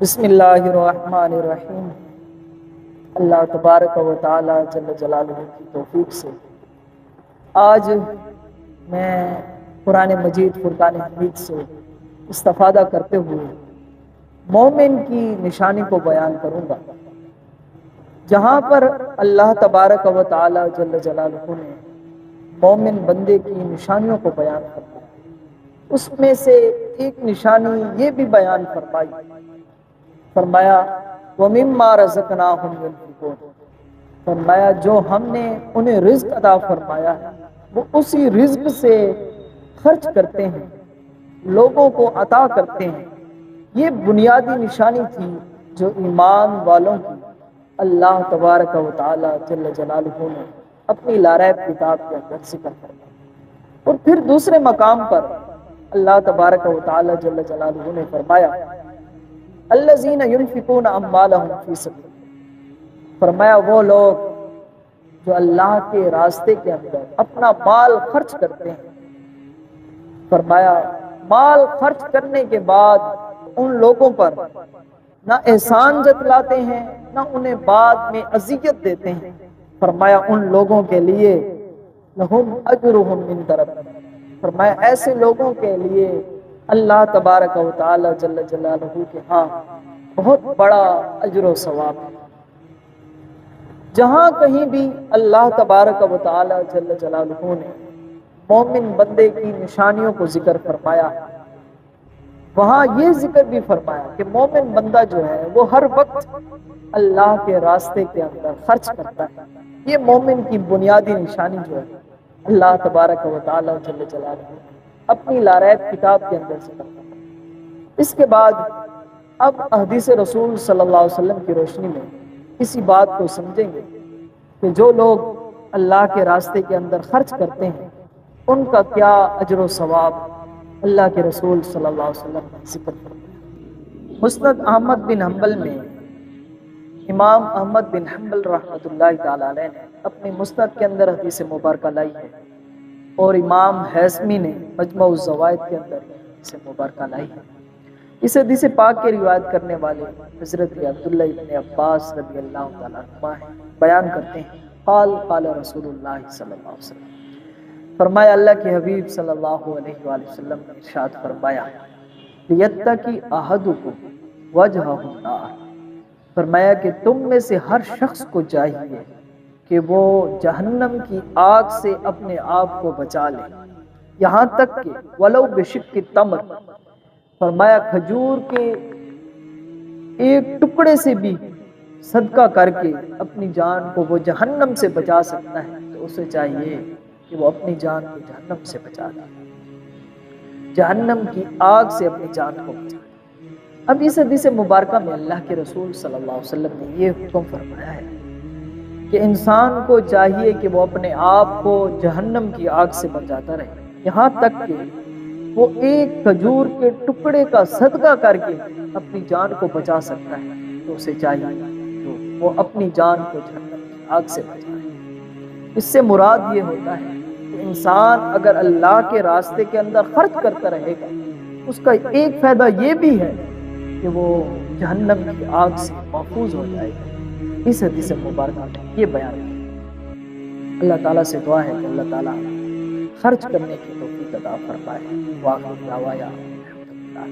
بسم اللہ الرحمن الرحیم۔ اللہ تبارک و تعالی جل جلالہ کی توفیق سے آج میں قرآن مجید فرقان حمید سے استفادہ کرتے ہوئے مومن کی نشانی کو بیان کروں گا، جہاں پر اللہ تبارک و تعالی جل جلالہ نے مومن بندے کی نشانیوں کو بیان کرتا ہے، اس میں سے ایک نشانی یہ بھی بیان فرمایا وَمِمَّا رَزَقْنَاهُمْ يُنْفِقُونَ، فرمایا جو ہم نے انہیں رزق عطا فرمایا ہے وہ اسی رزق سے خرچ کرتے ہیں، لوگوں کو عطا کرتے ہیں۔ یہ بنیادی نشانی تھی جو ایمان والوں کی اللہ تبارک و تعالی جل جلالہ نے اپنی لاریب کتاب کے اندر ذکر کرا۔ اور پھر دوسرے مقام پر اللہ تبارک و تعالی جل جلالہ نے فرمایا الذین ينفقون اموالهم فی سبیل اللہ، فرمایا وہ لوگ جو اللہ کے راستے کے اندر اپنا مال خرچ کرتے ہیں، فرمایا مال خرچ کرنے کے بعد ان لوگوں پر نہ احسان جتلاتے ہیں نہ انہیں بعد میں اذیت دیتے ہیں، فرمایا ان لوگوں کے لیے لہم اجرہم عند ربہم، فرمایا ایسے لوگوں کے لیے اللہ تبارک و تعالی جل جلالہ کے ہاں بہت بڑا اجر و ثواب ہے۔ جہاں کہیں بھی اللہ تبارک و تعالی جل جلالہ نے مومن بندے کی نشانیوں کو ذکر فرمایا، وہاں یہ ذکر بھی فرمایا کہ مومن بندہ جو ہے وہ ہر وقت اللہ کے راستے کے اندر خرچ کرتا ہے۔ یہ مومن کی بنیادی نشانی جو ہے اللہ تبارک و تعالی جل جلالہ اپنی لاریب کتاب کے اندر ذکر کرتا ہے۔ اس کے بعد اب احادیث رسول صلی اللہ علیہ وسلم کی روشنی میں اسی بات کو سمجھیں گے کہ جو لوگ اللہ کے راستے کے اندر خرچ کرتے ہیں ان کا کیا اجر و ثواب اللہ کے رسول صلی اللہ علیہ وسلم نے ذکر فرمایا۔ مسند احمد بن حنبل میں امام احمد بن حنبل رحمۃ اللہ تعالی علیہ نے اپنی مسند کے اندر حدیث مبارکہ لائی ہے، اور امام حیثمی نے مجمع الزوائد کے اندر حدیث مبارکہ لائی ہے۔ اس حدیث پاک کے روایت کرنے والے حضرت عبداللہ ابن عباس رضی اللہ تعالیٰ عنہ بیان کرتے ہیں قال قال رسول اللہ صلی اللہ علیہ وسلم، فرمایا اللہ کے حبیب صلی اللہ علیہ وآلہ وسلم نے ارشاد فرمایا لیتقی احدکم وجہہ النار، فرمایا کہ تم میں سے ہر شخص کو چاہیے کہ وہ جہنم کی آگ سے اپنے آپ کو بچا لے، یہاں تک کہ ولو بشق تمر، فرمایا کھجور کے ایک ٹکڑے سے بھی صدقہ کر کے اپنی جان کو وہ جہنم سے بچا سکتا ہے تو اسے چاہیے کہ وہ اپنی جان کو جہنم سے بچا لے، جہنم کی آگ سے اپنی جان کو بچا لے۔ اب اس حدیث مبارکہ میں اللہ کے رسول صلی اللہ علیہ وسلم نے یہ حکم فرمایا ہے کہ انسان کو چاہیے کہ وہ اپنے آپ کو جہنم کی آگ سے بچاتا رہے، یہاں تک کہ وہ ایک کھجور کے ٹکڑے کا صدقہ کر کے اپنی جان کو بچا سکتا ہے تو اسے چاہیے کہ وہ اپنی جان کو جہنم کی آگ سے بچائے۔ اس سے مراد یہ ہوتا ہے کہ انسان اگر اللہ کے راستے کے اندر خرچ کرتا رہے گا اس کا ایک فائدہ یہ بھی ہے کہ وہ جہنم کی آگ سے محفوظ ہو جائے گا۔ اس حدیث مبارکہ میں یہ بیان ہے۔ اللہ تعالیٰ سے دعا ہے کہ اللہ تعالیٰ خرچ کرنے کی توفیق عطا فرمائے۔ واخر دعوانا الحمدللہ۔